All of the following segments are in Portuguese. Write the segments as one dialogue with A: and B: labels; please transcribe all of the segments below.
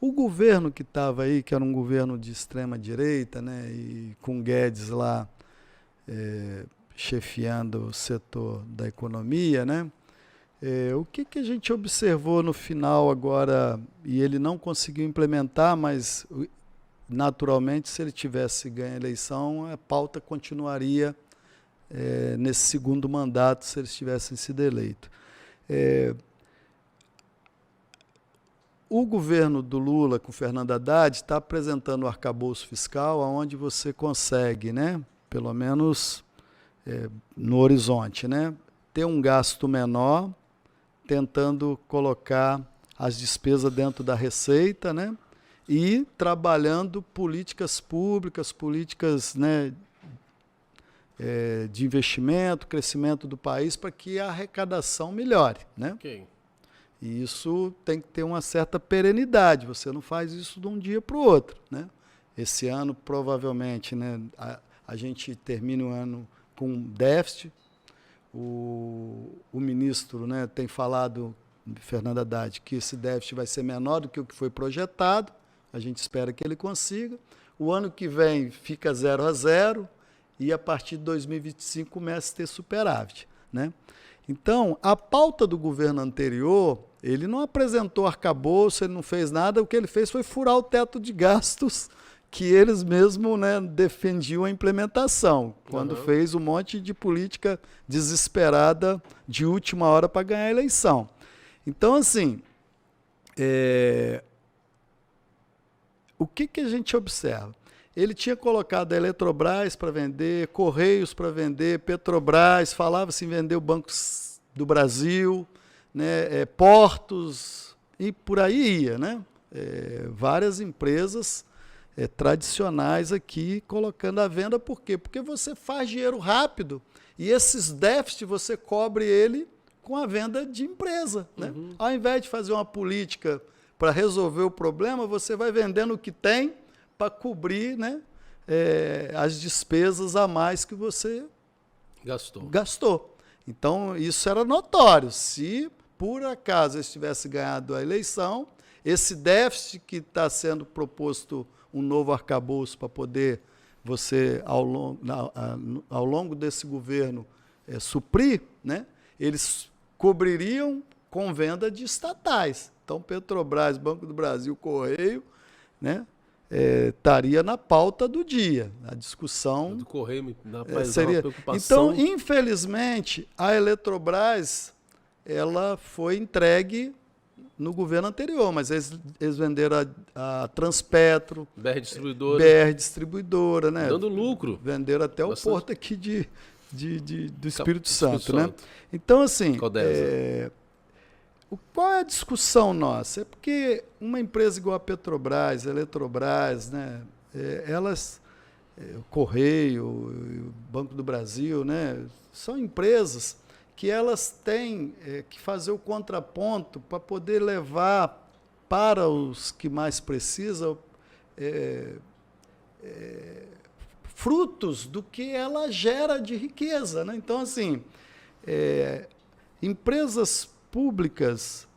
A: O governo que estava aí, que era um governo de extrema-direita, né, e com Guedes lá chefiando o setor da economia, né, o que a gente observou no final agora, e ele não conseguiu implementar, mas naturalmente, se ele tivesse ganho a eleição, a pauta continuaria nesse segundo mandato, se eles tivessem sido eleitos. O governo do Lula com Fernando Haddad está apresentando o arcabouço fiscal onde você consegue, né, pelo menos no horizonte, né, ter um gasto menor, tentando colocar as despesas dentro da receita, né, e trabalhando políticas públicas, políticas, né, de investimento, crescimento do país, para que a arrecadação melhore, né?
B: Okay.
A: E isso tem que ter uma certa perenidade, você não faz isso de um dia para o outro, né? Esse ano, provavelmente, né, a gente termina o ano com déficit. O ministro, né, tem falado, Fernando Haddad, que esse déficit vai ser menor do que o que foi projetado, a gente espera que ele consiga. O ano que vem fica 0-0 e a partir de 2025 começa a ter superávit, né? Então, a pauta do governo anterior, ele não apresentou arcabouço, ele não fez nada, o que ele fez foi furar o teto de gastos que eles mesmos, né, defendiam a implementação, quando fez um monte de política desesperada de última hora para ganhar a eleição. Então, assim, o que a gente observa? Ele tinha colocado a Eletrobras para vender, Correios para vender, Petrobras, falava-se em vender o Banco do Brasil, né, portos, e por aí ia, né? Várias empresas tradicionais aqui colocando à venda. Por quê? Porque você faz dinheiro rápido e esses déficits você cobre ele com a venda de empresa, né? Ao invés de fazer uma política para resolver o problema, você vai vendendo o que tem para cobrir, né, as despesas a mais que você gastou. Então, isso era notório. Se, por acaso, eles tivessem ganhado a eleição, esse déficit que está sendo proposto um novo arcabouço para poder você, ao longo desse governo, suprir, né, eles cobririam com venda de estatais. Então, Petrobras, Banco do Brasil, Correio, né, estaria na pauta do dia. A discussão
B: do Correio
A: seria. Então, infelizmente, a Eletrobras ela foi entregue no governo anterior, mas eles venderam a Transpetro,
B: BR
A: Distribuidora, né?
B: Dando lucro.
A: Venderam até o porto aqui do Espírito Santo, né? Então, assim, qual é a discussão nossa? É porque uma empresa igual a Petrobras, a Eletrobras, né, elas, o Correio, o Banco do Brasil, né, são empresas que elas têm que fazer o contraponto para poder levar para os que mais precisam frutos do que ela gera de riqueza, né? Então, assim, empresas públicas,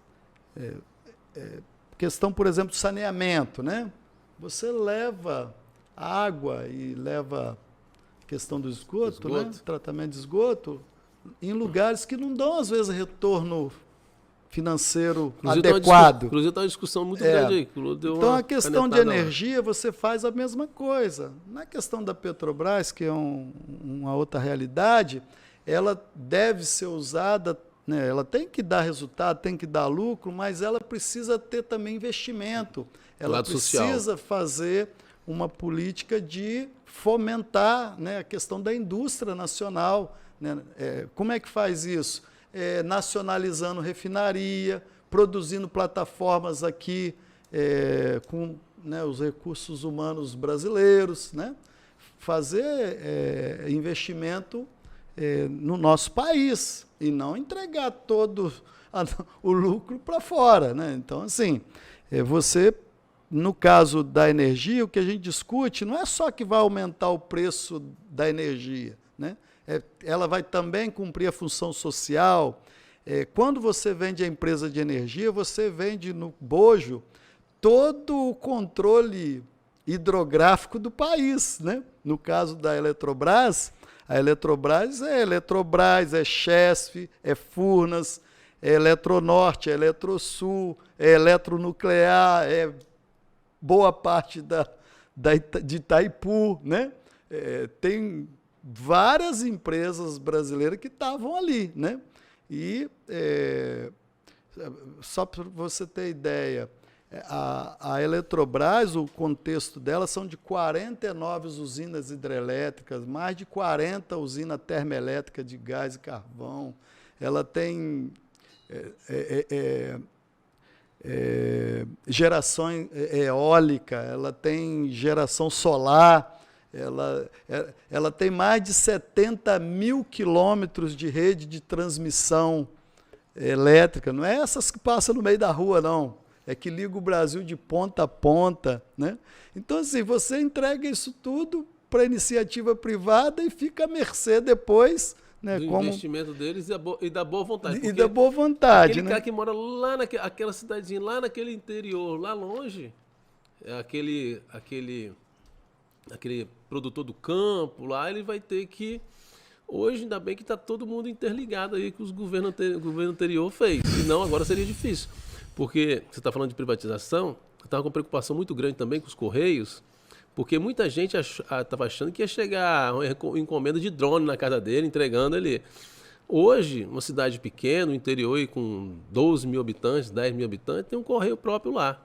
A: questão, por exemplo, de saneamento, né? Você leva água e leva questão do esgoto, né? Tratamento de esgoto, em lugares que não dão, às vezes, retorno financeiro adequado.
B: Inclusive, está uma discussão muito grande aí.
A: Então, a questão de energia, você faz a mesma coisa. Na questão da Petrobras, que é uma outra realidade, ela deve ser usada, né? Ela tem que dar resultado, tem que dar lucro, mas ela precisa ter também investimento. Ela precisa fazer uma política de fomentar, né, a questão da indústria nacional, né? Como é que faz isso? Nacionalizando refinaria, produzindo plataformas aqui com, né, os recursos humanos brasileiros, né? Fazer investimento no nosso país e não entregar todo o lucro para fora, né? Então, assim, você, no caso da energia, o que a gente discute não é só que vai aumentar o preço da energia, né? Ela vai também cumprir a função social. Quando você vende a empresa de energia, você vende no bojo todo o controle hidrográfico do país, né? No caso da Eletrobras, a Eletrobras, é Chesf, é Furnas, é Eletronorte, é Eletrosul, é Eletronuclear, é boa parte de Itaipu, né? Tem várias empresas brasileiras que estavam ali, né? E só para você ter ideia, a Eletrobras, o contexto dela são de 49 usinas hidrelétricas, mais de 40 usinas termoelétricas de gás e carvão. Ela tem geração eólica, ela tem geração solar, ela tem mais de 70 mil quilômetros de rede de transmissão elétrica. Não é essas que passam no meio da rua, não. É que liga o Brasil de ponta a ponta, né? Então, assim, você entrega isso tudo para a iniciativa privada e fica à mercê depois, né,
B: do investimento deles e da boa vontade.
A: E da boa vontade,
B: aquele
A: né?
B: cara que mora lá naquela cidadezinha, lá naquele interior, lá longe, aquele produtor do campo, lá ele vai ter que... Hoje, ainda bem que está todo mundo interligado aí que o governo anterior fez. Senão, agora seria difícil. Porque você está falando de privatização, eu estava com preocupação muito grande também com os Correios, porque muita gente estava achando que ia chegar uma encomenda de drone na casa dele, entregando ali. Hoje, uma cidade pequena, no interior, com 12 mil habitantes, 10 mil habitantes, tem um correio próprio lá.